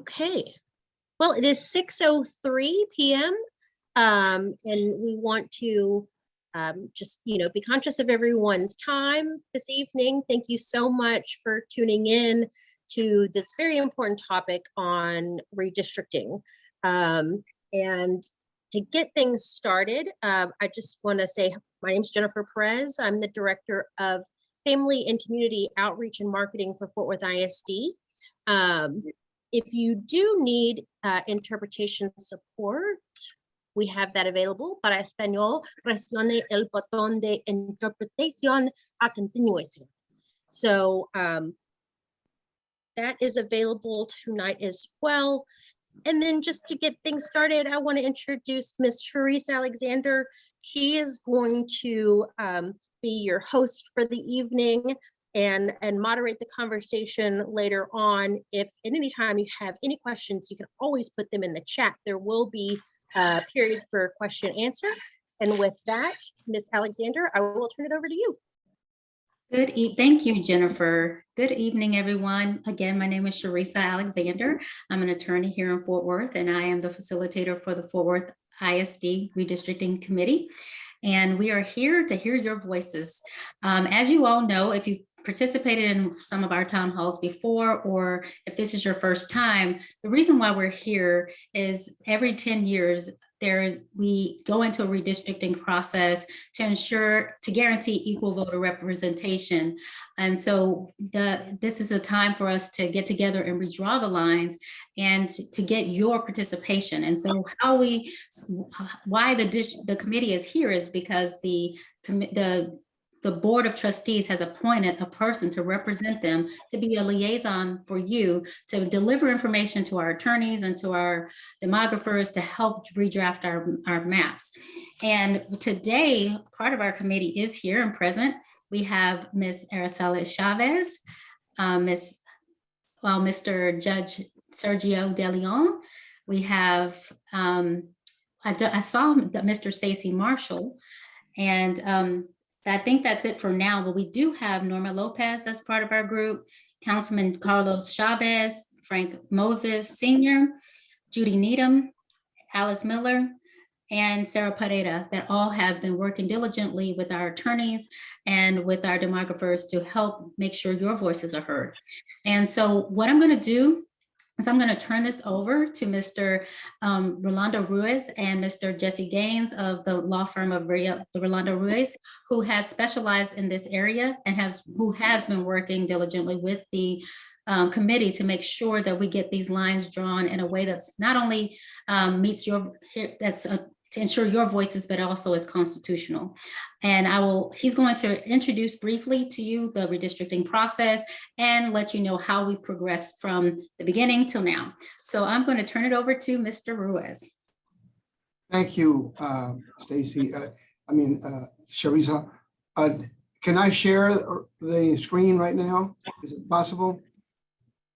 Okay, well, it is 6:03 p.m. And we want to just, be conscious of everyone's time this evening. Thank you so much for tuning in to this very important topic on redistricting. And to get things started, I just want to say my name is Jennifer Perez. I'm the Director of Family and Community Outreach and Marketing for Fort Worth ISD. If you do need interpretation support, we have that available. Para español, presione el botón de interpretación a continuación. So that is available tonight as well. And then just to get things started, I want to introduce Ms. Charisse Alexander. She is going to be your host for the evening and moderate the conversation later on. If at any time you have any questions, you can always put them in the chat. There will be a period for question and answer. And with that, Ms. Alexander, I will turn it over to you. Thank you, Jennifer. Good evening, everyone. Again, my name is Charisse Alexander. I'm an attorney here in Fort Worth, and I am the facilitator for the Fort Worth ISD Redistricting Committee. And we are here to hear your voices. As you all know, if you've participated in some of our town halls before, or if this is your first time, the reason why we're here is every 10 years, we go into a redistricting process to guarantee equal voter representation. And so this is a time for us to get together and redraw the lines and to get your participation. And so why the committee is here is because the Board of Trustees has appointed a person to represent them, to be a liaison for you, to deliver information to our attorneys and to our demographers to help redraft our maps. And today, part of our committee is here and present. We have Ms. Araceli Chavez, Mr. Judge Sergio De Leon. We have, I saw Mr. Stacy Marshall, and I think that's it for now, but we do have Norma Lopez as part of our group, Councilman Carlos Chavez, Frank Moses Sr., Judy Needham, Alice Miller, and Sarah Pereira, that all have been working diligently with our attorneys and with our demographers to help make sure your voices are heard. And so what I'm going to do is I'm going to turn this over to Mr. Rolando Ruiz and Mr. Jesse Gaines of the law firm of Rolando Ruiz, who has specialized in this area and who has been working diligently with the committee to make sure that we get these lines drawn in a way that's not only meets to ensure your voices, but also is constitutional. And he's going to introduce briefly to you the redistricting process and let you know how we progressed from the beginning till now. So I'm going to turn it over to Mr. Ruiz. Thank you, Stacy. Charisse. Can I share the screen right now? Is it possible?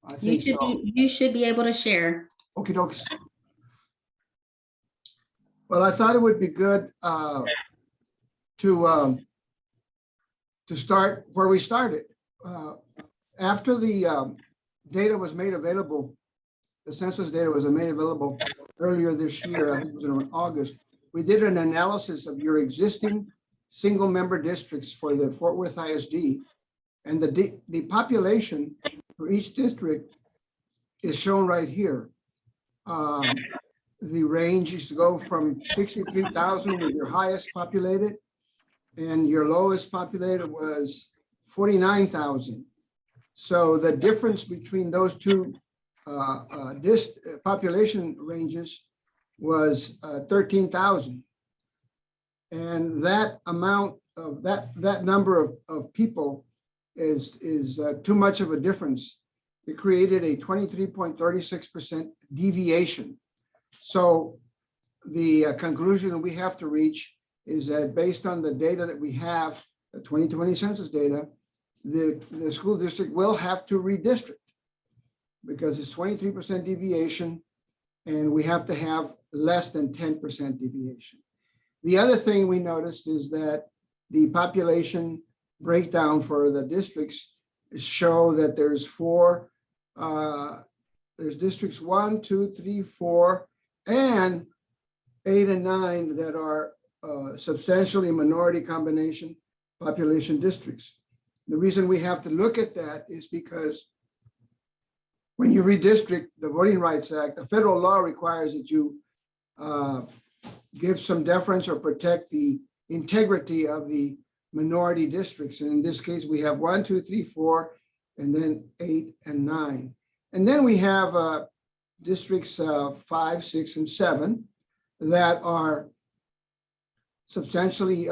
I think you should be able to share. Okie dokes. Well, I thought it would be good to start where we started. After the data was made available, the census data was made available earlier this year, I think it was in August, we did an analysis of your existing single member districts for the Fort Worth ISD, and the population for each district is shown right here. The range is to go from 63,000 with your highest populated, and your lowest populated was 49,000. So the difference between those two population ranges was 13,000. And that amount of that number of people is too much of a difference. It created a 23.36% deviation. So the conclusion we have to reach is that based on the data that we have, the 2020 census data, the school district will have to redistrict because it's 23% deviation and we have to have less than 10% deviation. The other thing we noticed is that the population breakdown for the districts show that there's 4 there's districts 1, 2, 3, 4, and 8 and 9 that are substantially minority combination population districts. The reason we have to look at that is because when you redistrict, the Voting Rights Act, the federal law requires that you give some deference or protect the integrity of the minority districts. And in this case, we have 1, 2, 3, 4, and then 8 and 9. And then we have districts 5, 6, and 7 that are substantially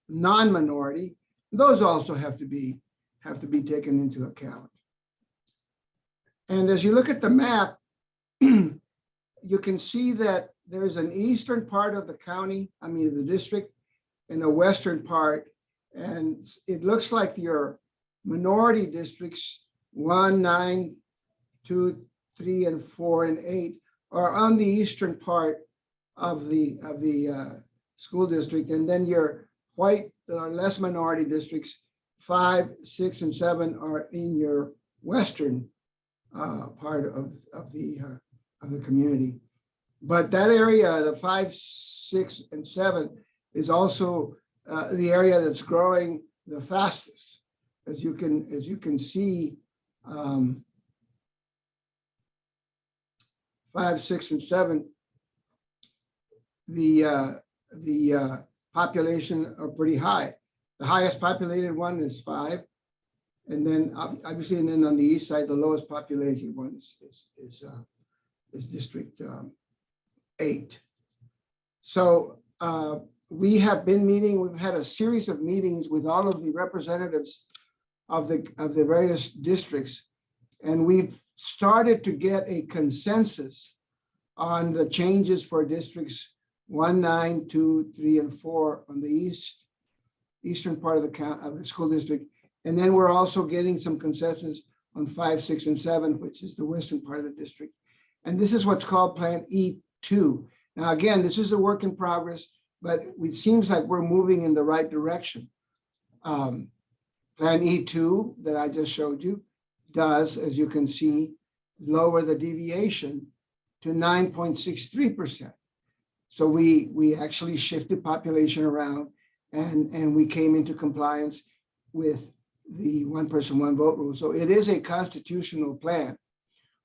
non-minority. Those also have to be taken into account. And as you look at the map, you can see that there is an eastern part of the county, the district, and a western part. And it looks like your minority districts 1, 9, 2, 3, and 4, and 8 are on the eastern part of the school district. And then your white, less minority districts 5, 6, and 7 are in your western part of the community. But that area, the 5, 6, and 7, is also the area that's growing the fastest. As you can see, 5, 6, and 7, the population are pretty high. The highest populated one is 5, and then obviously, and then on the east side, the lowest populated one is District 8. So we have been meeting. We've had a series of meetings with all of the representatives of the various districts, and we've started to get a consensus on the changes for districts 1, 9, 2, 3, and 4 on the eastern part of the school district. And then we're also getting some consensus on 5, 6, and 7, which is the western part of the district. And this is what's called Plan E2. Now, again, this is a work in progress, but it seems like we're moving in the right direction. Plan E2 that I just showed you does, as you can see, lower the deviation to 9.63%. So we actually shifted population around, and we came into compliance with the one person, one vote rule. So it is a constitutional plan.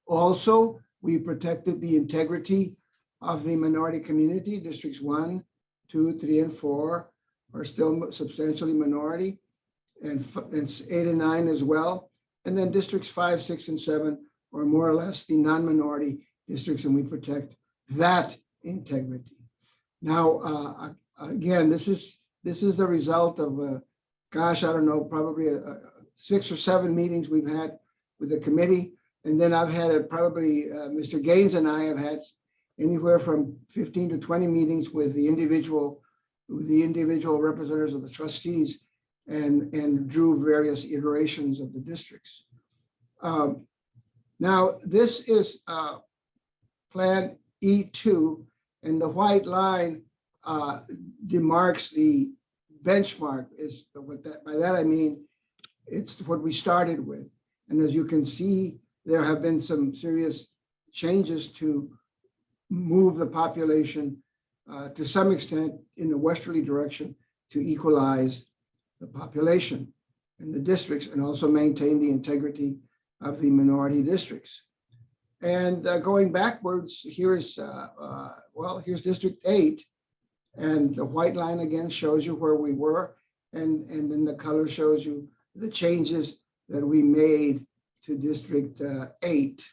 Also, we protected the integrity of the minority community. Districts 1, 2, 3, and 4 are still substantially minority, and 8 and 9 as well. And then districts 5, 6, and 7 are more or less the non-minority districts, and we protect that integrity. Now, again, this is the result of, gosh, I don't know, probably 6 or 7 meetings we've had with the committee. And then I've had probably, Mr. Gaines and I have had anywhere from 15 to 20 meetings with the individual representatives of the trustees, and drew various iterations of the districts. Now, this is Plan E2, and the white line demarks the benchmark. Is what that, by that I mean, it's what we started with. And as you can see, there have been some serious changes to move the population to some extent in a westerly direction to equalize the population in the districts and also maintain the integrity of the minority districts. And going backwards, here's District 8, and the white line again shows you where we were, and then the color shows you the changes that we made to District 8.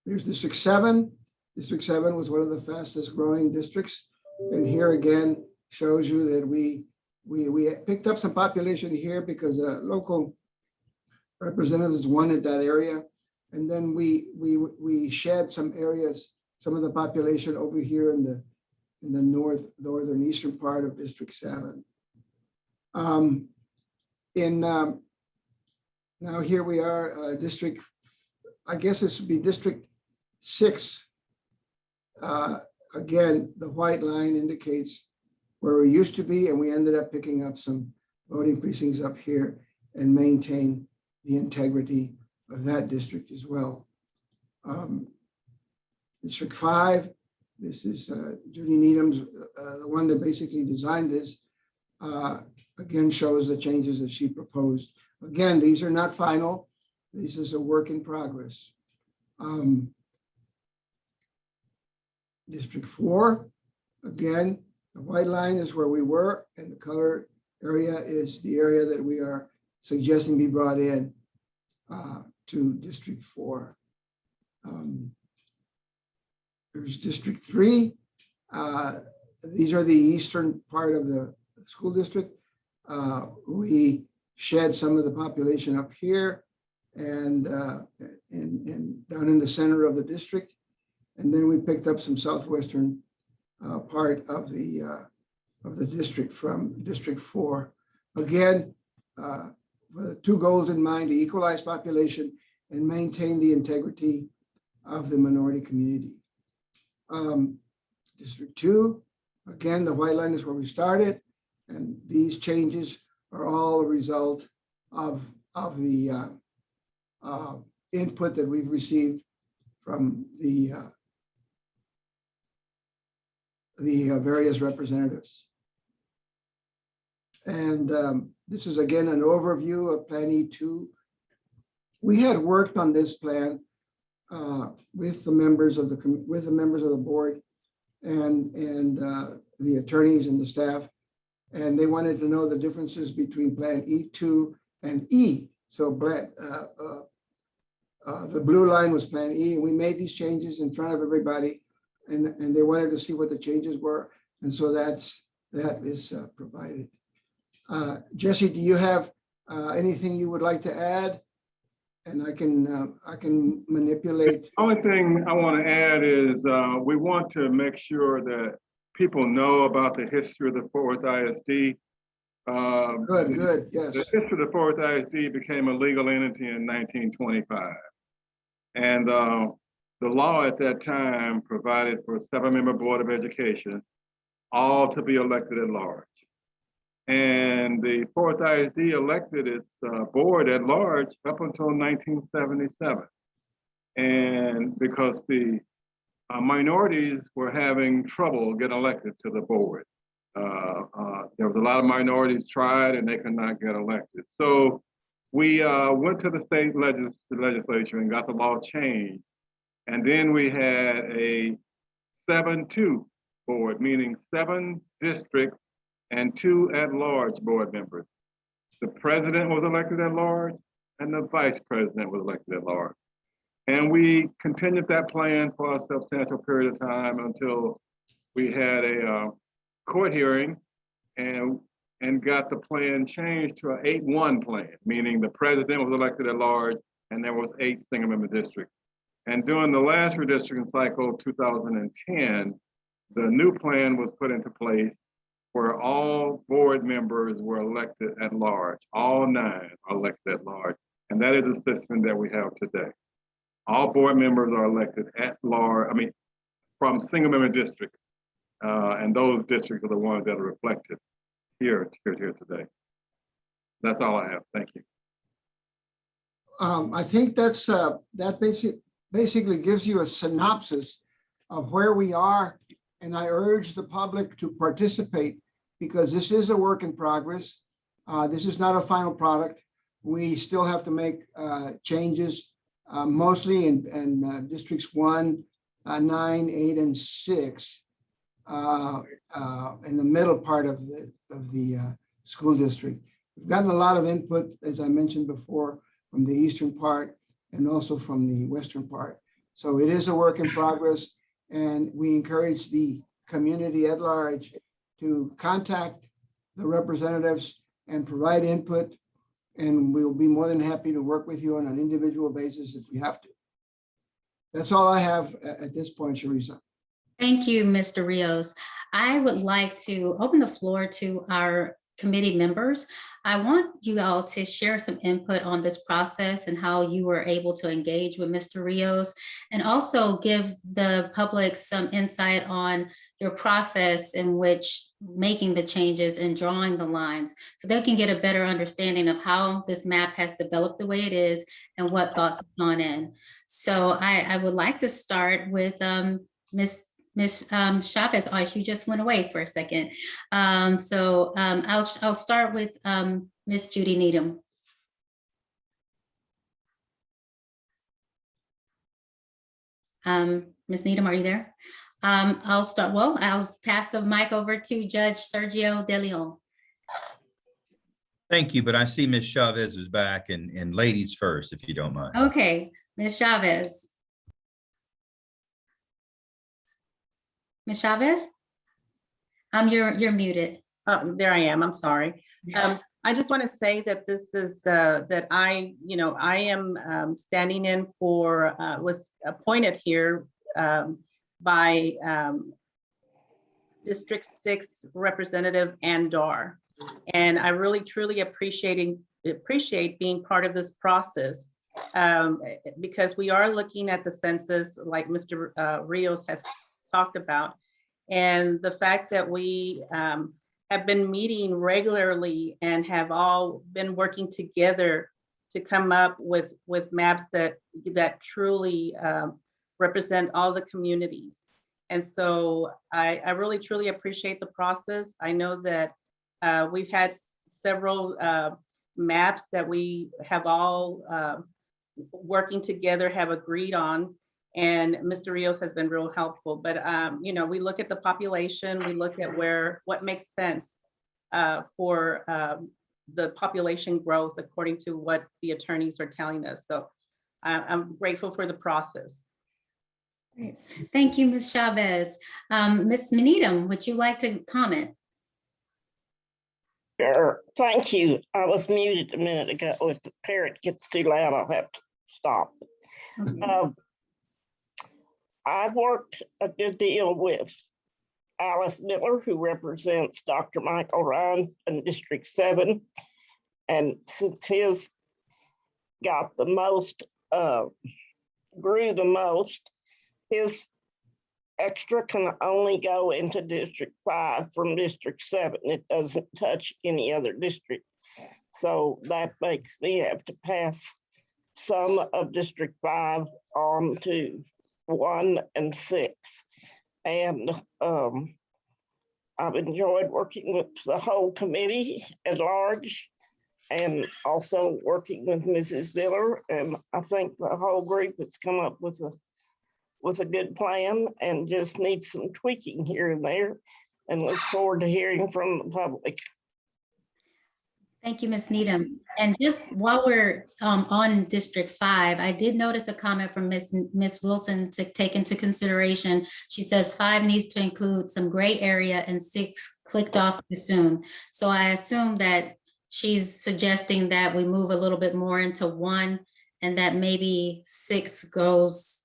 There's District 7. District 7 was one of the fastest growing districts, and here again shows you that we picked up some population here because local representatives wanted that area, and then we shed some areas, some of the population over here in the northern eastern part of District 7. Now here we are, District, I guess this would be District 6. Again, the white line indicates where we used to be, and we ended up picking up some voting precincts up here and maintain the integrity that district as well. District 5, this is Judy Needham's, the one that basically designed this, again, shows the changes that she proposed. Again, these are not final. This is a work in progress. District 4, again, the white line is where we were, and the color area is the area that we are suggesting be brought in to District 4. There's District 3. These are the eastern part of the school district. We shed some of the population up here and down in the center of the district. And then we picked up some southwestern part of the district from District 4. Again, with 2 goals in mind: to equalize population and maintain the integrity of the minority community. District 2, again, the white line is where we started, and these changes are all a result of the input that we've received from the various representatives. And this is again an overview of Plan E2. We had worked on this plan with the members of the board and the attorneys and the staff, and they wanted to know the differences between Plan E2 and E. So the blue line was Plan E, and we made these changes in front of everybody, and they wanted to see what the changes were, and so that is provided. Jesse, do you have anything you would like to add? And I can manipulate. The only thing I want to add is we want to make sure that people know about the history of the Fort Worth ISD. Good, yes. The history of the Fort Worth ISD became a legal entity in 1925. And the law at that time provided for a 7-member Board of Education, all to be elected at large. And the Fort Worth ISD elected its board at large up until 1977. And because the minorities were having trouble getting elected to the board. There was a lot of minorities tried and they could not get elected. So we went to the state legislature and got the law changed. And then we had a 7-2 board, meaning 7 districts and 2 at-large board members. The president was elected at large and the vice president was elected at large. And we continued that plan for a substantial period of time until we had a court hearing and got the plan changed to an 8-1 plan, meaning the president was elected at large and there was 8 single-member districts. And during the last redistricting cycle, 2010, the new plan was put into place where all board members were elected at large. All 9 are elected at large. And that is the system that we have today. All board members are elected at large, from single member districts. And those districts are the ones that are reflected here today. That's all I have. Thank you. I think that basically gives you a synopsis of where we are. And I urge the public to participate because this is a work in progress. This is not a final product. We still have to make changes, mostly in districts 1, 9, 8, and 6, in the middle part of the school district. We've gotten a lot of input, as I mentioned before, from the eastern part and also from the western part. So it is a work in progress. And we encourage the community at large to contact the representatives and provide input. And we'll be more than happy to work with you on an individual basis if we have to. That's all I have at this point, Charissa. Thank you, Mr. Rios. I would like to open the floor to our committee members. I want you all to share some input on this process and how you were able to engage with Mr. Rios, and also give the public some insight on your process in which making the changes and drawing the lines, so they can get a better understanding of how this map has developed the way it is and what thoughts have gone in. So I would like to start with Ms. Chavez. Oh, she just went away for a second. I'll start with Ms. Judy Needham. Ms. Needham, are you there? I'll pass the mic over to Judge Sergio De Leon. Thank you, but I see Ms. Chavez is back, and ladies first, if you don't mind. Okay, Ms. Chavez. Ms. Chavez? You're muted. There I am. I'm sorry. I just want to say that this is that I am standing in for was appointed here by District 6 Representative Andar, and I really truly appreciate being part of this process, because we are looking at the census like Mr. Rios has talked about, and the fact that we have been meeting regularly and have all been working together to come up with maps that truly represent all the communities. And so I really truly appreciate the process. I know that we've had several maps that we have all working together have agreed on, and Mr. Rios has been real helpful. But we look at the population, we look at what makes sense for the population growth according to what the attorneys are telling us. So I'm grateful for the process. Great. Thank you, Ms. Chavez. Ms. Needham, would you like to comment? Sure, thank you. I was muted a minute ago. If the parrot gets too loud, I'll have to stop. Okay. I've worked a good deal with Alice Miller, who represents Dr. Michael Ryan in District 7. And since his got the most, grew the most, his extra can only go into District 5 from District 7. It doesn't touch any other district. So that makes me have to pass some of District 5 on to 1 and 6. And I've enjoyed working with the whole committee at large, and also working with Mrs. Miller. And I think the whole group has come up with a good plan and just needs some tweaking here and there, and look forward to hearing from the public. Thank you, Ms. Needham. And just while we're on District 5, I did notice a comment from Ms. Wilson to take into consideration. She says 5 needs to include some gray area and 6 clicked off too soon. So I assume that she's suggesting that we move a little bit more into 1, and that maybe 6 goes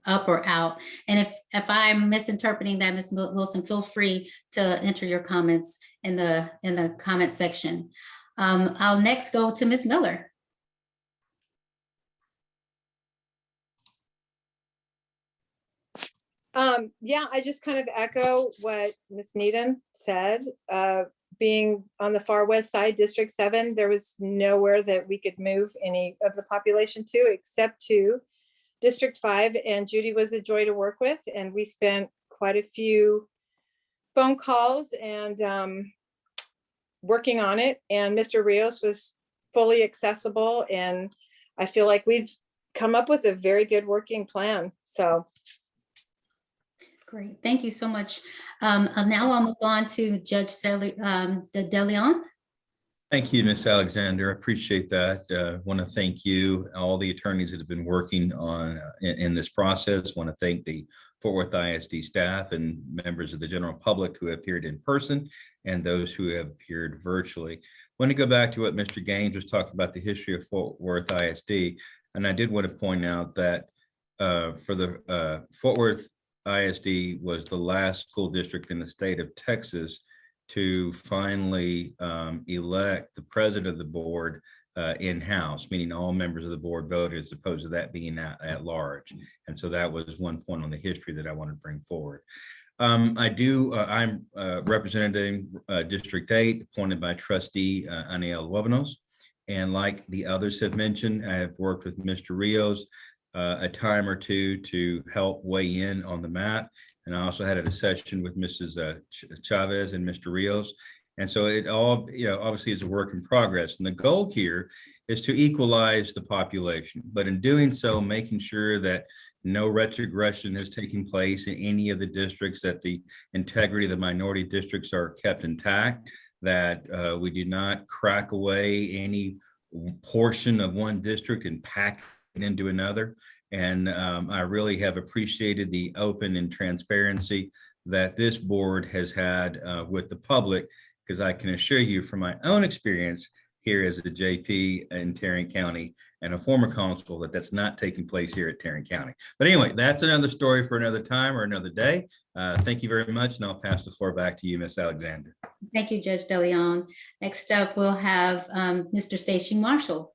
up or out. And if I'm misinterpreting that, Ms. Wilson, feel free to enter your comments in the comment section. I'll next go to Ms. Miller. Yeah, I just kind of echo what Ms. Needham said. Being on the far west side, District 7, there was nowhere that we could move any of the population to except to District 5, and Judy was a joy to work with, and we spent quite a few phone calls and working on it, and Mr. Rios was fully accessible, and I feel like we've come up with a very good working plan. So Great, thank you so much. Now I'll move on to Judge De Leon. Thank you, Ms. Alexander. I appreciate that. Want to thank you, all the attorneys that have been working on in this process. Want to thank the Fort Worth ISD staff and members of the general public who appeared in person and those who have appeared virtually. I want to go back to what Mr. Gaines was talking about, the history of Fort Worth ISD. And I did want to point out that for the Fort Worth ISD was the last school district in the state of Texas to finally elect the president of the board in-house, meaning all members of the board voted as opposed to that being at large. And so that was one point on the history that I want to bring forward. I'm representing District 8, appointed by trustee Aniel Webanos. And like the others have mentioned, I have worked with Mr. Rios a time or two to help weigh in on the map. And I also had a session with Mrs. Chavez and Mr. Rios. And so it all, obviously is a work in progress. And the goal here is to equalize the population, but in doing so, making sure that no retrogression has taken place in any of the districts, that the integrity of the minority districts are kept intact, that we do not crack away any portion of one district and pack it into another. And I really have appreciated the open and transparency that this board has had with the public, because I can assure you from my own experience here as a JP in Tarrant County and a former constable that that's not taking place here at Tarrant County. But anyway, that's another story for another time or another day. Thank you very much. And I'll pass the floor back to you, Ms. Alexander. Thank you, Judge DeLeon. Next up, we'll have Mr. Stacey Marshall.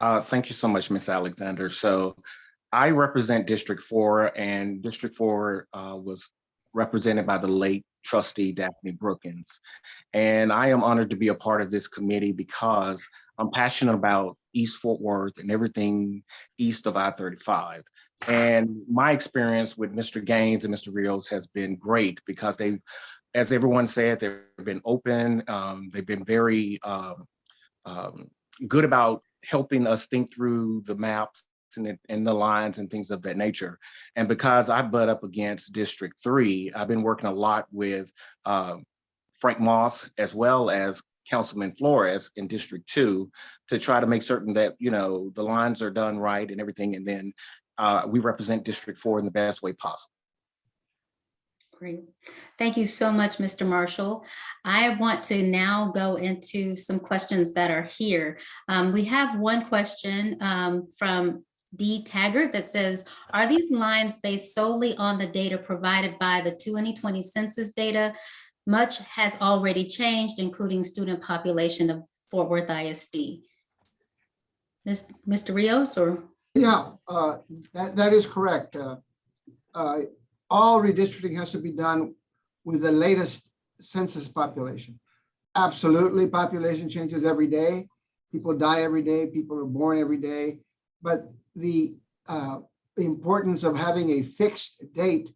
Thank you so much, Ms. Alexander. So I represent District 4, and District 4 was represented by the late trustee Daphne Brookins. And I am honored to be a part of this committee because I'm passionate about East Fort Worth and everything east of I-35. And my experience with Mr. Gaines and Mr. Rios has been great because they, as everyone said, they've been open. They've been very good about helping us think through the maps and the lines and things of that nature. And because I butt up against District 3, I've been working a lot with Frank Moss as well as Councilman Flores in District 2 to try to make certain that, the lines are done right and everything. And then we represent District 4 in the best way possible. Great. Thank you so much, Mr. Marshall. I want to now go into some questions that are here. We have one question from D. Taggart that says, are these lines based solely on the data provided by the 2020 census data? Much has already changed, including student population of Fort Worth ISD. Mr. Rios, or? Yeah, that is correct. All redistricting has to be done with the latest census population. Absolutely, population changes every day. People die every day. People are born every day. But the importance of having a fixed date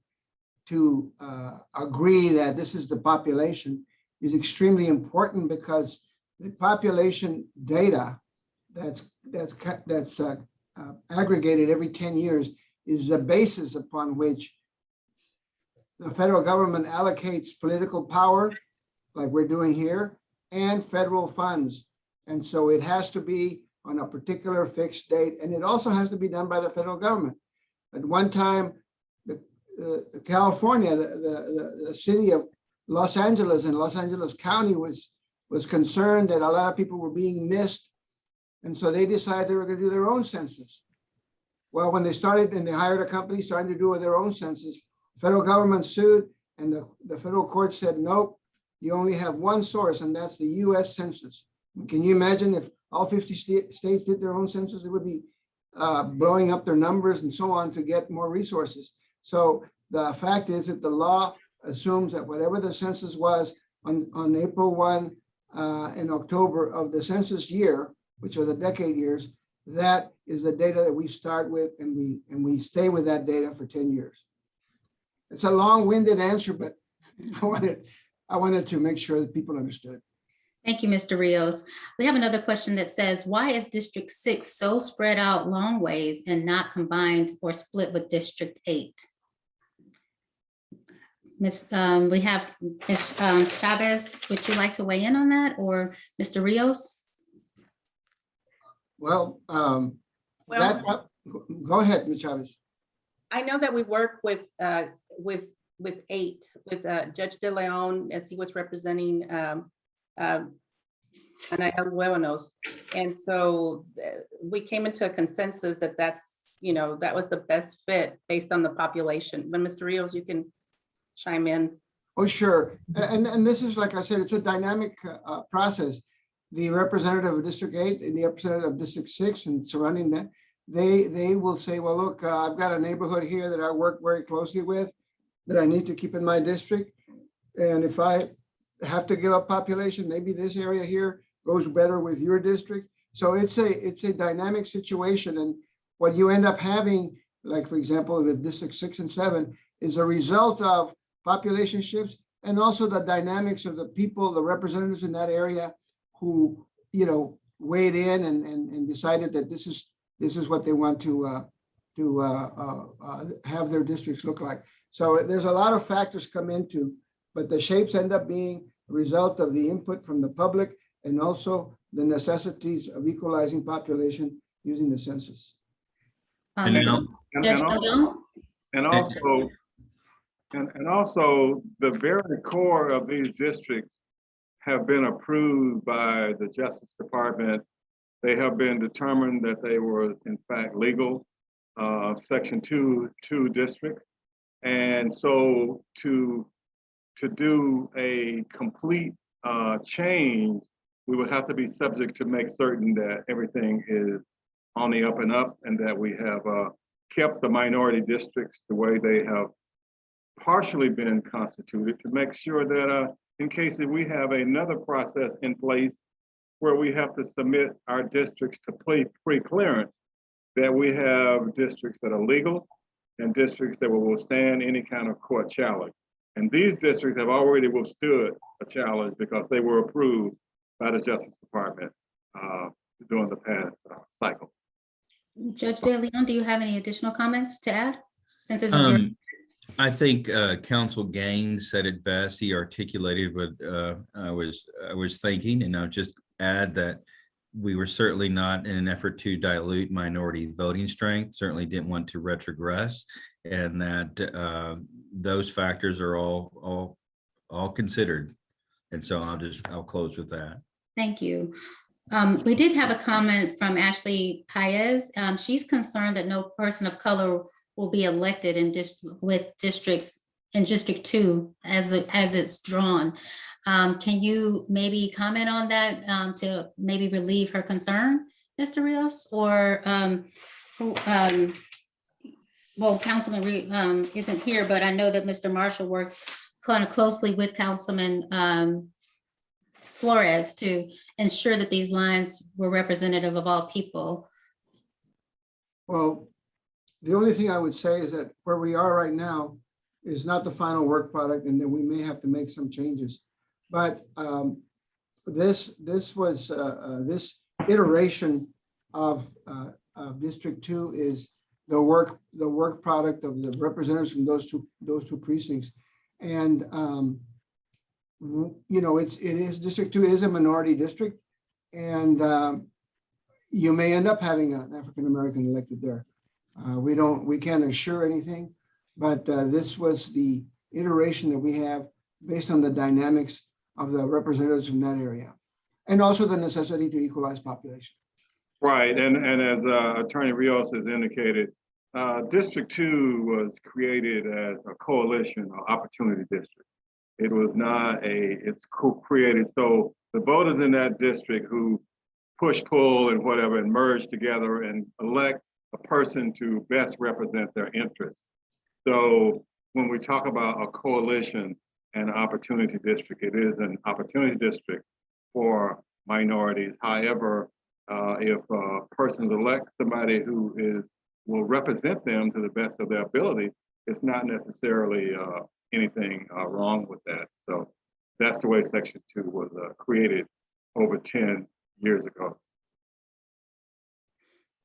to agree that this is the population is extremely important, because the population data that's aggregated every 10 years is the basis upon which the federal government allocates political power, like we're doing here, and federal funds. And so it has to be on a particular fixed date, and it also has to be done by the federal government. At one time, California, the city of Los Angeles and Los Angeles County was concerned that a lot of people were being missed. And so they decided they were going to do their own census. Well, when they started and they hired a company starting to do their own census, federal government sued, and the federal court said, nope, you only have one source, and that's the US Census. Can you imagine if all 50 states did their own census? It would be blowing up their numbers and so on to get more resources. So the fact is that the law assumes that whatever the census was on April 1 in October of the census year, which are the decade years, that is the data that we start with, and we stay with that data for 10 years. It's a long-winded answer, but I wanted to make sure that people understood. Thank you, Mr. Rios. We have another question that says, why is District 6 so spread out long ways and not combined or split with District 8? We have Ms. Chavez. Would you like to weigh in on that, or Mr. Rios? Well, go ahead, Ms. Chavez. I know that we work with 8, with Judge De Leon, as he was representing Aniel Webanos. And so we came into a consensus that that was the best fit based on the population. But Mr. Rios, you can chime in. Oh, sure. And this is, like I said, it's a dynamic process. The representative of District 8 and the representative of District 6 and surrounding that, they will say, well, look, I've got a neighborhood here that I work very closely with. that I need to keep in my district. And if I have to give up population, maybe this area here goes better with your district. So it's a dynamic situation. And what you end up having, like, for example, with District 6 and 7, is a result of population shifts and also the dynamics of the people, the representatives in that area who, weighed in and decided that this is what they want to have their districts look like. So there's a lot of factors come into, but the shapes end up being a result of the input from the public and also the necessities of equalizing population using the census. And now, Judge Deleon? And also the very core of these districts have been approved by the Justice Department. They have been determined that they were in fact legal, Section 2 districts. And so to do a complete change, we would have to be subject to make certain that everything is on the up and up and that we have kept the minority districts the way they have partially been constituted, to make sure that in case that we have another process in place where we have to submit our districts to pre-clearance, that we have districts that are legal and districts that will withstand any kind of court challenge. And these districts have already withstood a challenge because they were approved by the Justice Department during the past cycle. Judge DeLeon, do you have any additional comments to add? Since this is your I think Council Gaines said it best. He articulated what I was thinking, and I'll just add that we were certainly not in an effort to dilute minority voting strength, certainly didn't want to retrogress, and that those factors are all considered. And so I'll close with that. Thank you. We did have a comment from Ashley Paez. She's concerned that no person of color will be elected with districts in District 2 as it's drawn. Can you maybe comment on that to maybe relieve her concern, Mr. Rios? Or well, Councilman isn't here, but I know that Mr. Marshall works kind of closely with Councilman Flores to ensure that these lines were representative of all people. Well, the only thing I would say is that where we are right now is not the final work product, and then we may have to make some changes. But this iteration of District 2 is the work product of the representatives from those two precincts, and District 2 is a minority district, and you may end up having an African American elected there. We can't assure anything, but this was the iteration that we have based on the dynamics of the representatives from that area, and also the necessity to equalize population. Right, and as Attorney Rios has indicated, District 2 was created as a coalition or opportunity district. It was not it's created so the voters in that district who push, pull, and whatever, and merge together and elect a person to best represent their interests. So when we talk about a coalition and an opportunity district, it is an opportunity district for minorities. However, if persons elect somebody who will represent them to the best of their ability, it's not necessarily anything wrong with that. So that's the way Section 2 was created over 10 years ago.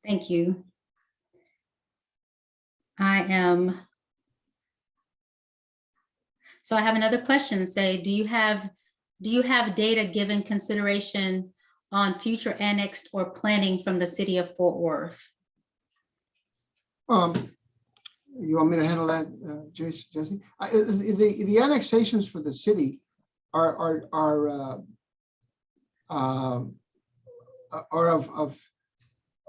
Thank you. So I have another question. Say, do you have data given consideration on future annexed or planning from the city of Fort Worth? You want me to handle that, Jesse? The annexations for the city are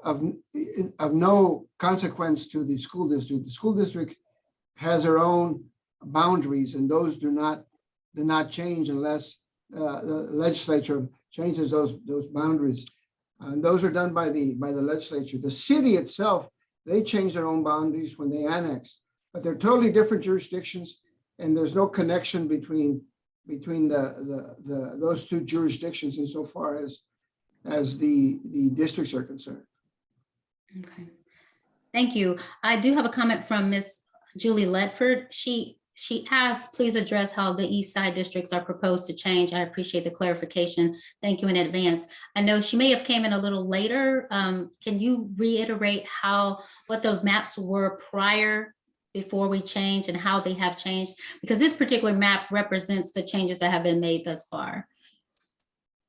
of no consequence to the school district. The school district has their own boundaries, and those do not change unless the legislature changes those boundaries. And those are done by the legislature. The city itself, they change their own boundaries when they annex, but they're totally different jurisdictions. and there's no connection between those two jurisdictions insofar as the districts are concerned. Okay, thank you. I do have a comment from Miss Julie Ledford. She asked, please address how the East Side districts are proposed to change. I appreciate the clarification. Thank you in advance. I know she may have came in a little later. Can you reiterate what the maps were prior, before we changed, and how they have changed? Because this particular map represents the changes that have been made thus far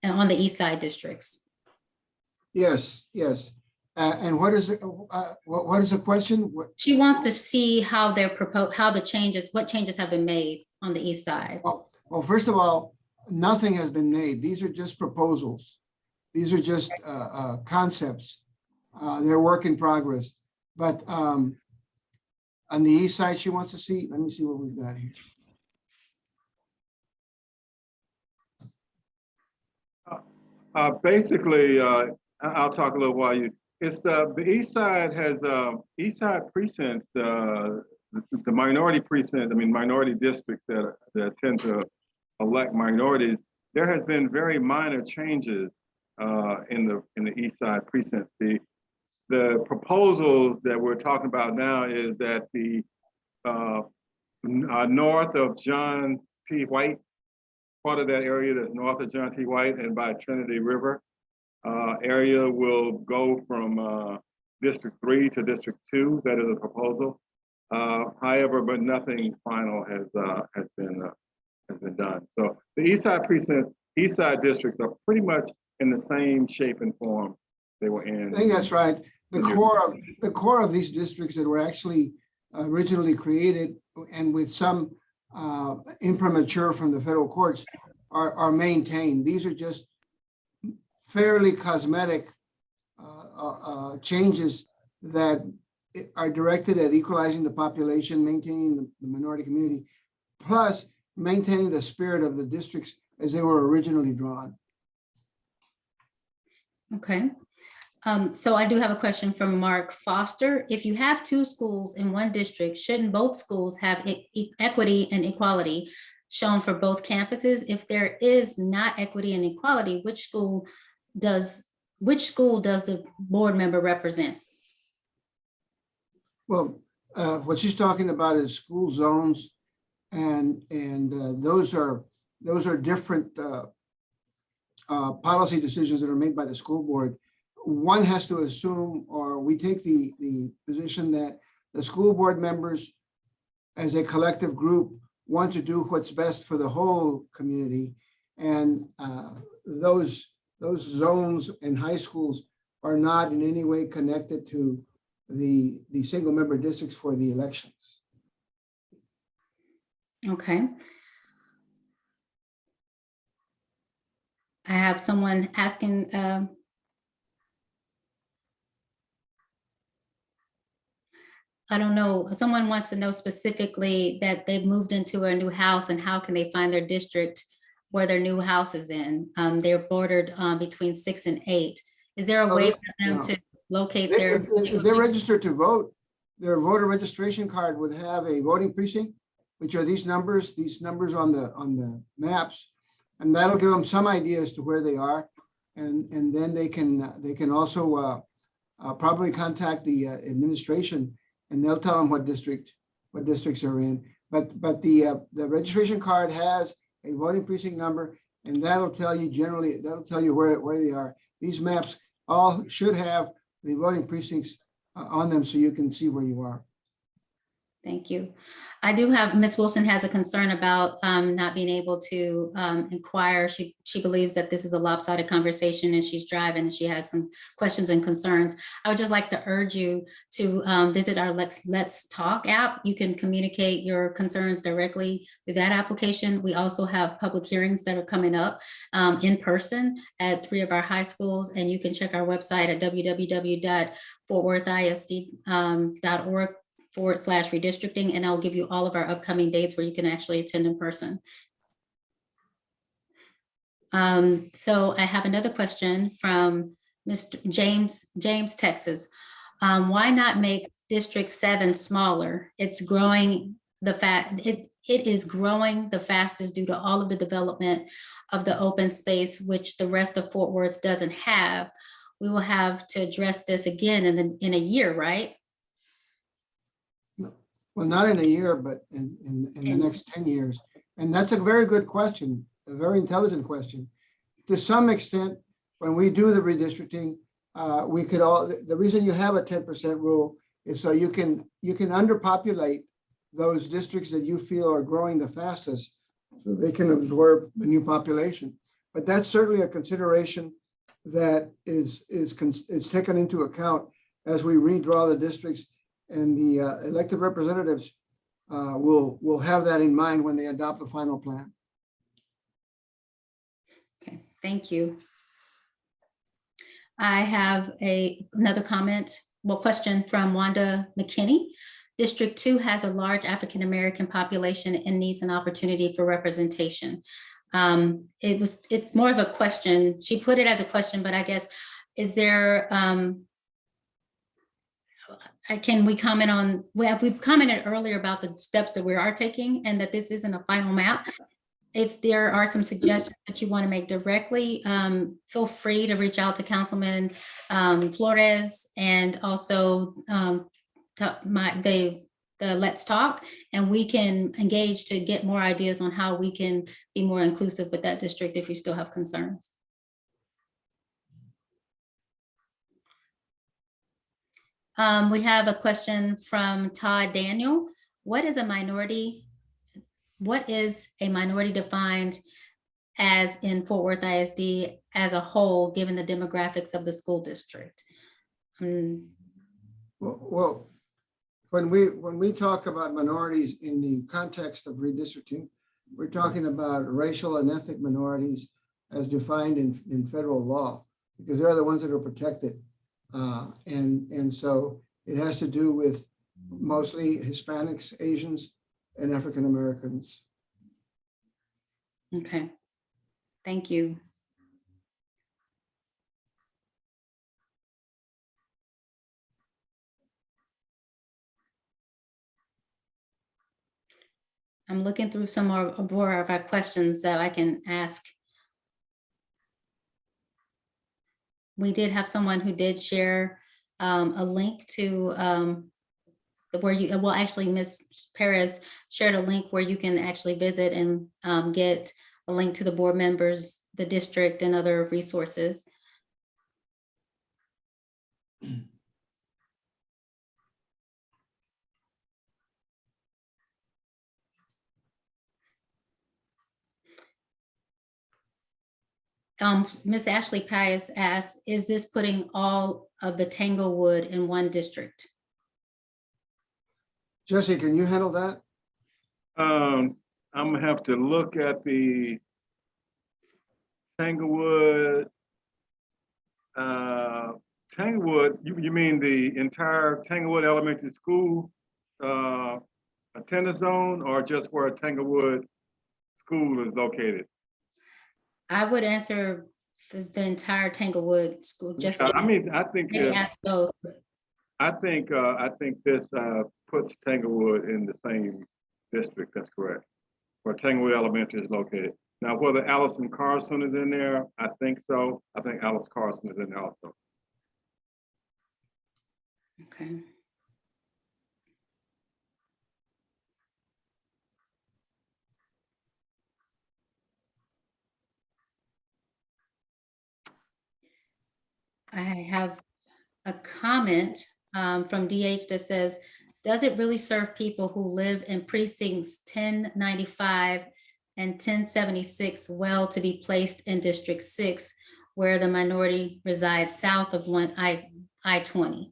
and on the East Side districts. Yes. And what is the question? She wants to see how what changes have been made on the East Side. Well, first of all, nothing has been made. These are just proposals. These are just concepts. They're work in progress. But on the East Side, she wants to see, let me see what we've got here. Basically, I'll talk a little while it's the East Side has East Side precincts, the minority precincts, minority districts that tend to elect minorities. There has been very minor changes in the East Side precincts. The proposals that we're talking about now is that the north of John T. White, part of that area that's north of John T. White and by Trinity River area will go from District 3 to District 2. That is a proposal. However, but nothing final has been done. So the East Side precinct, East Side districts are pretty much in the same shape and form they were in. I think that's right. The core of these districts that were actually originally created and with some imprimatur from the federal courts are maintained. These are just fairly cosmetic changes that are directed at equalizing the population, maintaining the minority community, plus maintaining the spirit of the districts as they were originally drawn. Okay. So I do have a question from Mark Foster. If you have two schools in one district, shouldn't both schools have equity and equality shown for both campuses? If there is not equity and equality, which school does the board member represent? Well, what she's talking about is school zones, and those are different policy decisions that are made by the school board. One has to assume, or we take the position that the school board members as a collective group want to do what's best for the whole community. And those zones and high schools are not in any way connected to the single member districts for the elections. Okay. I have someone asking, I don't know, someone wants to know specifically that they've moved into a new house and how can they find their district where their new house is in. They're bordered between 6 and 8. Is there a way for them to locate their? If they're registered to vote, their voter registration card would have a voting precinct, which are these numbers on the maps, and that'll give them some idea as to where they are, and then they can also probably contact the administration, and they'll tell them what districts are in. But the registration card has a voting precinct number, and that'll tell you where they are. These maps all should have the voting precincts on them so you can see where you are. Thank you. I do have, Ms. Wilson has a concern about not being able to inquire. She believes that this is a lopsided conversation and she's driving and she has some questions and concerns. I would just like to urge you to visit our Let's Talk app. You can communicate your concerns directly through that application. We also have public hearings that are coming up in person at 3 of our high schools, and you can check our website at www.fortworthisd.org/redistricting, and I'll give you all of our upcoming dates where you can actually attend in person. So I have another question from Mr. James, Texas. Why not make District 7 smaller? It's growing it is growing the fastest due to all of the development of the open space, which the rest of Fort Worth doesn't have. We will have to address this again in a year, right? Well, not in a year, but in the next 10 years. And that's a very good question, a very intelligent question. To some extent, when we do the redistricting, we could all, the reason you have a 10% rule is so you can underpopulate those districts that you feel are growing the fastest, so they can absorb the new population. But that's certainly a consideration that is taken into account as we redraw the districts, and the elected representatives will have that in mind when they adopt the final plan. Okay, thank you. I have another comment, question from Wanda McKinney. District 2 has a large African-American population and needs an opportunity for representation. It's more of a question. She put it as a question, but I guess, is there, can we comment on, we've commented earlier about the steps that we are taking and that this isn't a final map. If there are some suggestions that you want to make directly, feel free to reach out to Councilman Flores, and also the Let's Talk, and we can engage to get more ideas on how we can be more inclusive with that district if you still have concerns. We have a question from Todd Daniel. What is a minority defined as in Fort Worth ISD as a whole, given the demographics of the school district? Well, when we talk about minorities in the context of redistricting, we're talking about racial and ethnic minorities as defined in federal law, because they're the ones that are protected. And so it has to do with mostly Hispanics, Asians, and African Americans. Okay, thank you. I'm looking through some more of our questions that I can ask. We did have someone who did share a link to where you, well, actually Ms. Perez shared a link where you can actually visit and get a link to the board members, the district, and other resources. Ms. Ashley Pius asks, is this putting all of the Tanglewood in one district? Jesse, can you handle that? I'm gonna have to look at the Tanglewood. Tanglewood, you mean the entire Tanglewood Elementary School attendance zone, or just where Tanglewood School is located? I would answer the entire Tanglewood school. Just I mean, I think ask both. I think this puts Tanglewood in the same district. That's correct, where Tanglewood Elementary is located. Now, whether Allison Carson is in there, I think so. I think Alice Carson is in there also. Okay. I have a comment from DH that says, does it really serve people who live in precincts 1095 and 1076 well to be placed in District 6, where the minority resides south of I-20?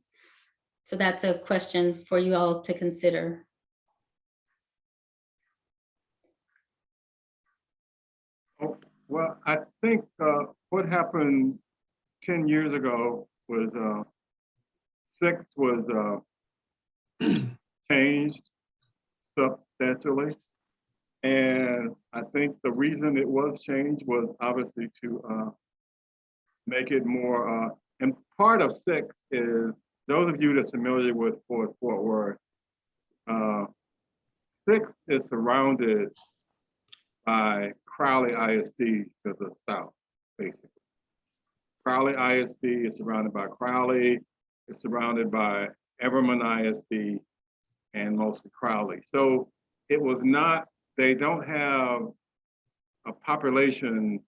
So that's a question for you all to consider. Oh, well, I think what happened 10 years ago was 6 was changed substantially. And I think the reason it was changed was obviously to make it more, and part of 6 is, those of you that's familiar with Fort Worth, 6 is surrounded by Crowley ISD to the south, basically. Crowley ISD is surrounded by Crowley, it's surrounded by Everman ISD, and mostly Crowley. So it was not, they don't have a population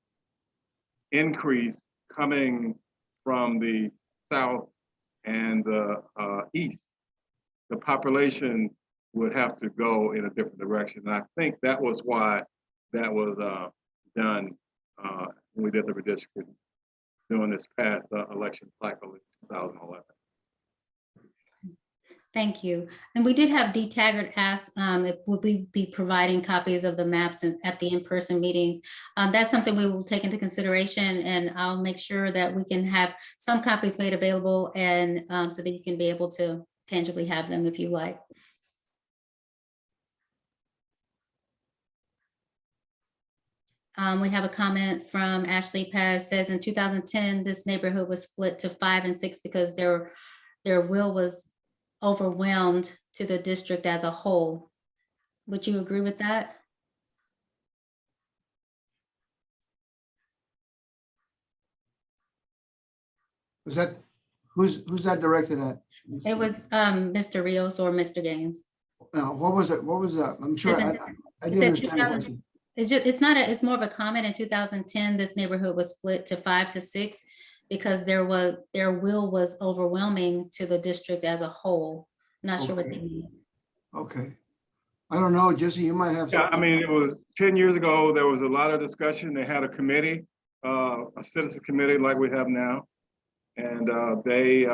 increase coming from the south and the east. The population would have to go in a different direction. And I think that was why that was done when we did the redistricting during this past election cycle in 2011. Thank you. And we did have D. Taggart ask if would we be providing copies of the maps at the in-person meetings. That's something we will take into consideration, and I'll make sure that we can have some copies made available, and so that you can be able to tangibly have them if you like. We have a comment from Ashley Paz, says in 2010, this neighborhood was split to 5 and 6 because their will was overwhelmed to the district as a whole. Would you agree with that? Was that, who's that directed at? It was Mr. Rios or Mr. Gaines. What was it? What was that? I'm sure I didn't understand the question. It's more of a comment. In 2010, this neighborhood was split to 5 to 6 because their will was overwhelming to the district as a whole. Not sure what they mean. Okay. I don't know, Jesse, you might have. Yeah, I mean, it was 10 years ago, there was a lot of discussion. They had a committee, a citizen committee like we have now. And they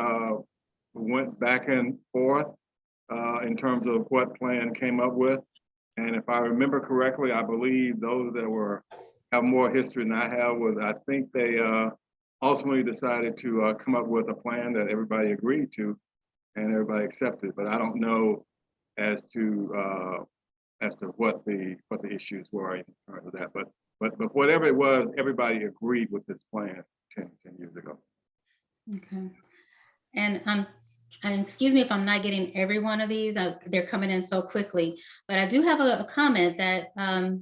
went back and forth in terms of what plan came up with. And if I remember correctly, I believe those that have more history than I have I think they ultimately decided to come up with a plan that everybody agreed to and everybody accepted. But I don't know as to what the issues were in terms of that. But whatever it was, everybody agreed with this plan 10 years ago. Okay. And excuse me if I'm not getting every one of these, they're coming in so quickly, but I do have a comment that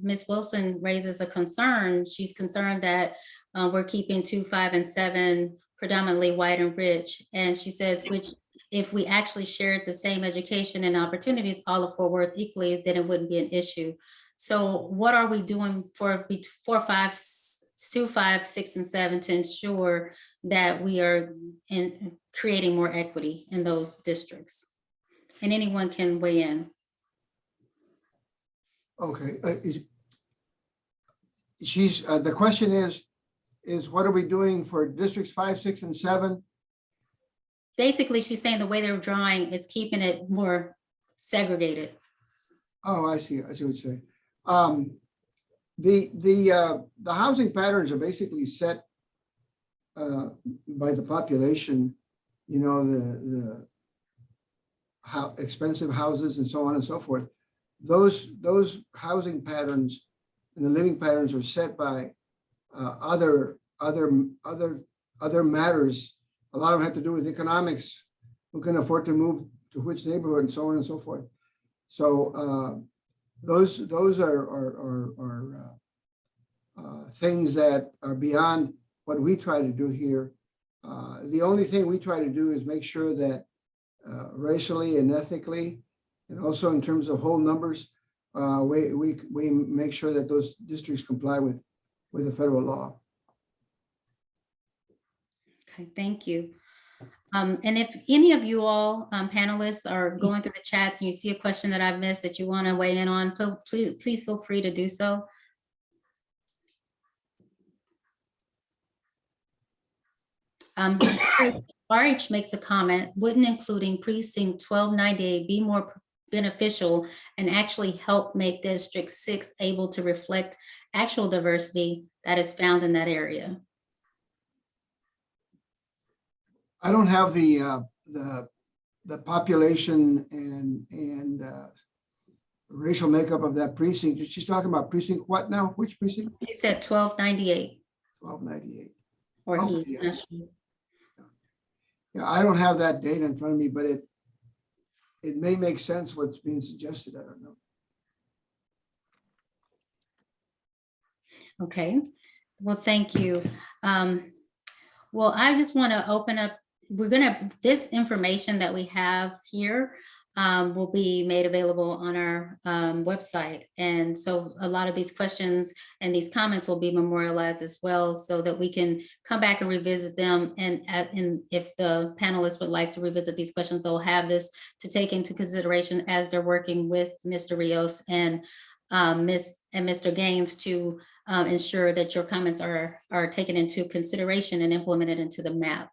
Ms. Wilson raises a concern. She's concerned that we're keeping 2, 5, and 7 predominantly white and rich. And she says, which if we actually shared the same education and opportunities all of Fort Worth equally, then it wouldn't be an issue. So what are we doing for 2, 5, 6, and 7 to ensure that we are creating more equity in those districts? And anyone can weigh in. Okay. The question is what are we doing for districts 5, 6, and 7? Basically, she's saying the way they're drawing is keeping it more segregated. Oh, I see what you're saying. The housing patterns are basically set by the population, you know, how expensive houses and so on and so forth. Those housing patterns and the living patterns are set by other matters. A lot of them have to do with economics, who can afford to move to which neighborhood and so on and so forth. So those are things that are beyond what we try to do here. The only thing we try to do is make sure that racially and ethnically, and also in terms of whole numbers, we make sure that those districts comply with the federal law. Okay, thank you. And if any of you all panelists are going through the chats and you see a question that I've missed that you want to weigh in on, please feel free to do so. RH makes a comment, wouldn't including precinct 1298 be more beneficial and actually help make District 6 able to reflect actual diversity that is found in that area? I don't have the population and racial makeup of that precinct. She's talking about precinct what now? Which precinct? She said 1298. 1298. Or Oh, he. yes. Yeah, I don't have that data in front of me, but it may make sense what's being suggested. I don't know. Okay, well, thank you. Well, I just want to open up, this information that we have here will be made available on our website. And so a lot of these questions and these comments will be memorialized as well, so that we can come back and revisit them. And if the panelists would like to revisit these questions, they'll have this to take into consideration as they're working with Mr. Rios and Mr. Gaines to ensure that your comments are taken into consideration and implemented into the map.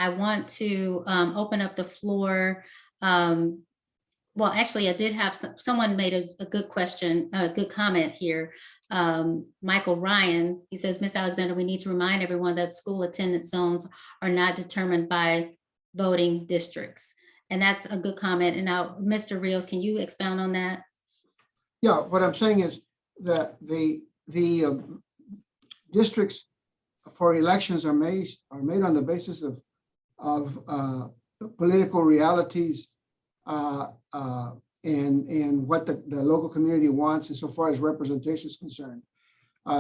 I want to open up the floor. Well, actually, I did have someone made a good question, a good comment here. Michael Ryan, he says, Ms. Alexander, we need to remind everyone that school attendance zones are not determined by voting districts. And that's a good comment. And now, Mr. Rios, can you expound on that? Yeah, what I'm saying is that the districts for elections are made on the basis of political realities and what the local community wants insofar as representation is concerned.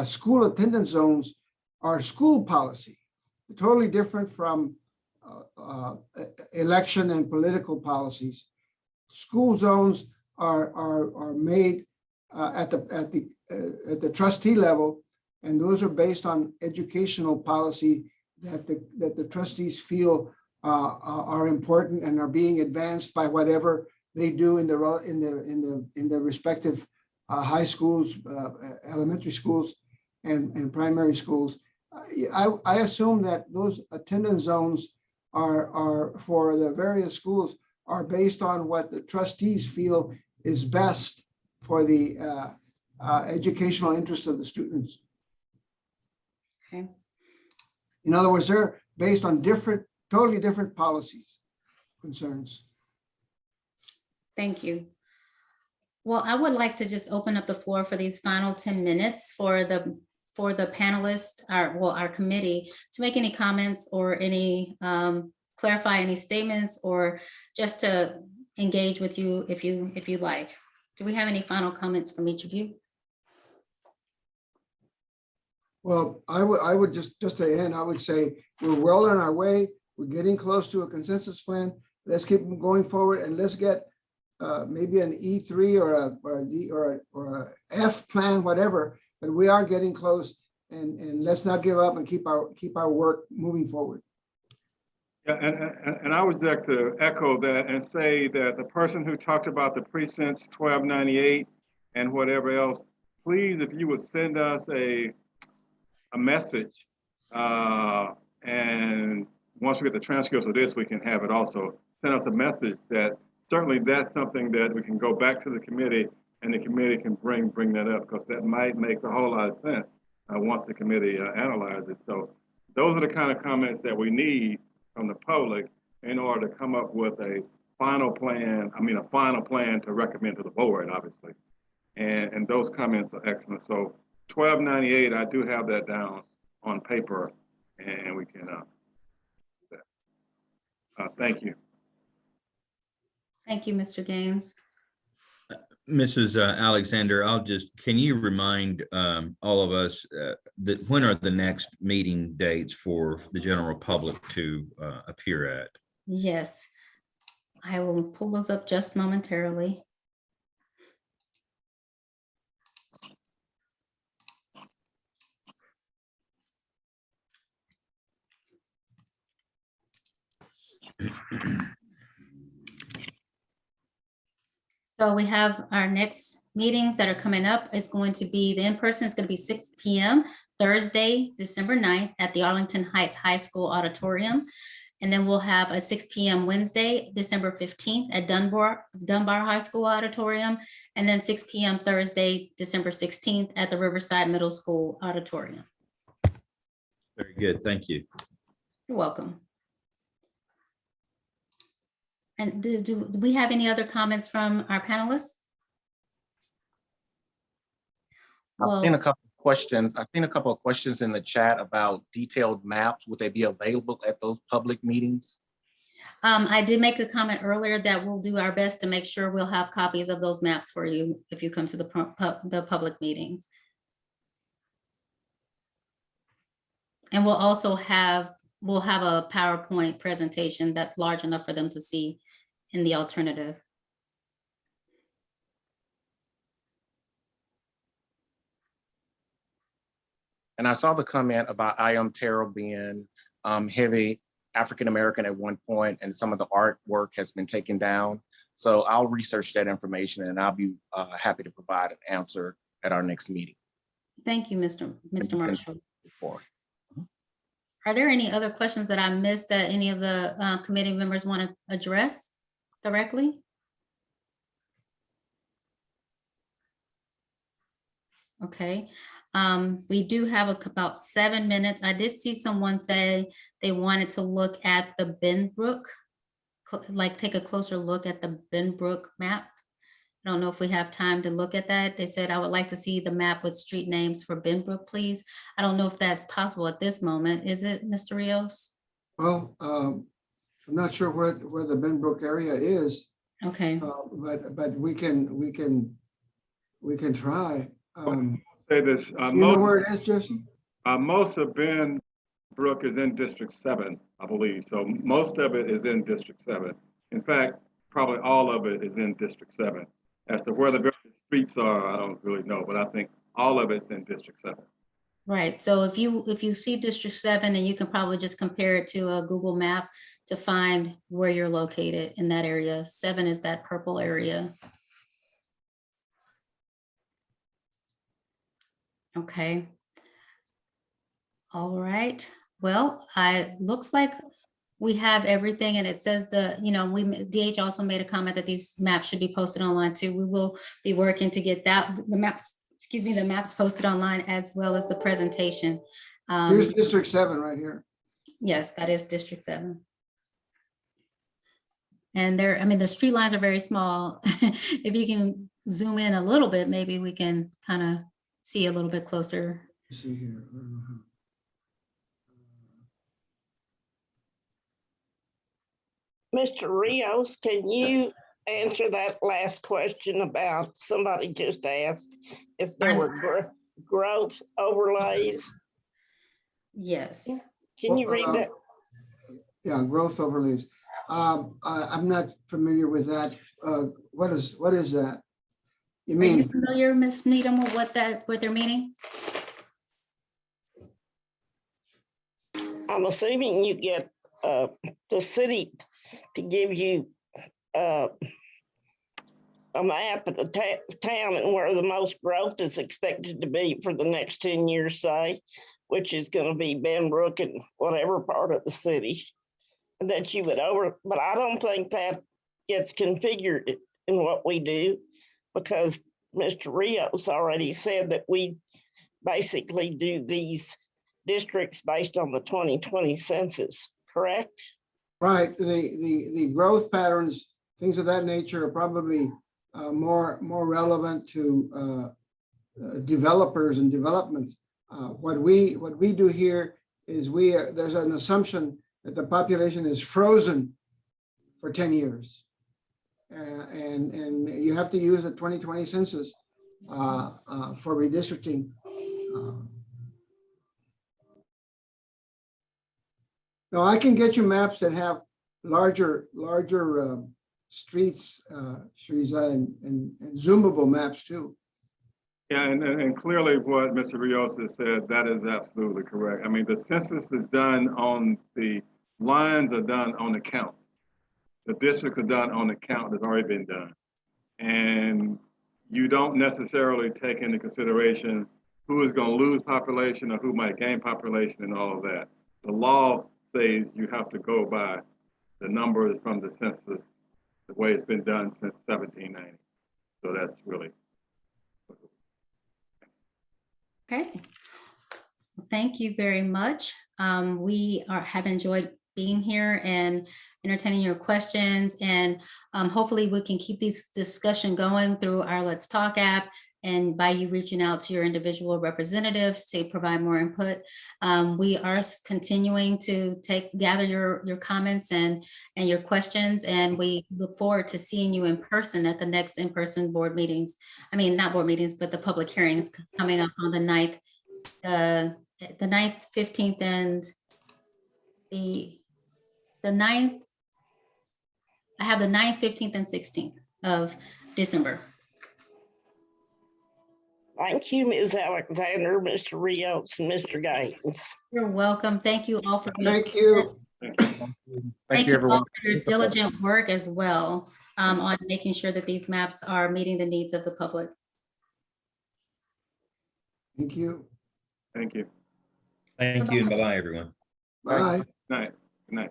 School attendance zones are school policy, totally different from election and political policies. School zones are made at the trustee level, and those are based on educational policy that the trustees feel are important and are being advanced by whatever they do in the respective high schools, elementary schools, and primary schools. I assume that those attendance zones are for the various schools are based on what the trustees feel is best for the educational interest of the students. Okay. In other words, they're based on totally different policies, concerns. Thank you. Well, I would like to just open up the floor for these final 10 minutes for the panelists, our committee, to make any comments or any clarify any statements, or just to engage with you if you'd like. Do we have any final comments from each of you? Well, I would just to end, I would say we're well on our way. We're getting close to a consensus plan. Let's keep going forward, and let's get maybe an E3 or a D or a F plan, whatever. But we are getting close, and let's not give up and keep our work moving forward. Yeah, and I would like to echo that and say that the person who talked about the precincts 1298 and whatever else, please, if you would send us a message, and once we get the transcripts of this, we can have it also. Send us a message that certainly that's something that we can go back to the committee, and the committee can bring that up, because that might make a whole lot of sense once the committee analyzes it. So those are the kind of comments that we need from the public in order to come up with a final plan to recommend to the board, obviously. And those comments are excellent. So 1298, I do have that down on paper, and we can thank you. Thank you, Mr. Gaines. Mrs. Alexander, can you remind all of us that when are the next meeting dates for the general public to appear at? Yes, I will pull those up just momentarily. So we have our next meetings that are coming up. It's going to be, the in-person is going to be 6 p.m. Thursday, December 9th at the Arlington Heights High School Auditorium. And then we'll have a 6 p.m. Wednesday, December 15th at Dunbar High School Auditorium. And then 6 p.m. Thursday, December 16th at the Riverside Middle School Auditorium. Very good, thank you. You're welcome. And do we have any other comments from our panelists? I've seen a couple of questions. I've seen a couple of questions in the chat about detailed maps. Would they be available at those public meetings? I did make a comment earlier that we'll do our best to make sure we'll have copies of those maps for you if you come to the public meetings. And we'll also have, we'll have a PowerPoint presentation that's large enough for them to see in the alternative. And I saw the comment about I Am Terrell being heavy African-American at one point, and some of the artwork has been taken down. So I'll research that information and I'll be happy to provide an answer at our next meeting. Thank you, Mr. Marshall. Before. Are there any other questions that I missed that any of the committee members want to address directly? Okay, we do have about 7 minutes. I did see someone say they wanted to look at the Benbrook, like take a closer look at the Benbrook map. I don't know if we have time to look at that. They said, I would like to see the map with street names for Benbrook, please. I don't know if that's possible at this moment. Is it, Mr. Rios? Well, I'm not sure where the Benbrook area is, Okay, but we can try. Say this, You know where it is, Jesse? most of Benbrook is in District 7, I believe. So most of it is in District 7. In fact, probably all of it is in District 7. As to where the various streets are, I don't really know, but I think all of it's in District 7. right. So if you see District 7, and you can probably just compare it to a Google map to find where you're located in that area. 7 is that purple area. Okay. All right. Well, looks like we have everything, and it says DH also made a comment that these maps should be posted online too. We will be working to get the maps posted online, as well as the presentation. Here's District 7 right here. Yes, that is District 7. And the street lines are very small. If you can zoom in a little bit, maybe we can kind of see a little bit closer. Let's see here. I don't know how. Mr. Rios, can you answer that last question about somebody just asked if there were growth overlays? Yes. Can you read that? Yeah, growth overlays. I'm not familiar with that. What is that? You Are you mean? familiar, Ms. Needham, with what they're meaning? I'm assuming you get the city to give you a map of the town and where the most growth is expected to be for the next 10 years, say, which is going to be Benbrook and whatever part of the city. And that you would but I don't think that gets configured in what we do, because Mr. Rios already said that we basically do these districts based on the 2020 census, correct? Right. The growth patterns, things of that nature, are probably more relevant to developers and development. What we do here is there's an assumption that the population is frozen for 10 years. And you have to use the 2020 census for redistricting. Now I can get you maps that have larger streets, Shariza, and zoomable maps too. Yeah, and clearly what Mr. Rios has said, that is absolutely correct. I mean, the census is done on the lines are done on the count. The districts are done on the count that's already been done. And you don't necessarily take into consideration who is going to lose population or who might gain population and all of that. The law says you have to go by the numbers from the census, the way it's been done since 1790. So that's really. Okay. Thank you very much. We have enjoyed being here and entertaining your questions, and hopefully we can keep this discussion going through our Let's Talk app, and by you reaching out to your individual representatives to provide more input. We are continuing to gather your comments and your questions, and we look forward to seeing you in person at the next in-person board meetings. I mean, not board meetings, but the public hearings coming up on the 9th the 9th, 15th, and the 9th. I have the 9th, 15th, and 16th of December. Thank you, Ms. Alexander, Mr. Rios, and Mr. Gaines. You're welcome. Thank you all for being. Thank you. Thank you all for your diligent work as well on making sure that these maps are meeting the needs of the public. Thank you. Thank you. Thank you, and bye-bye, everyone. Bye. Night. Good night.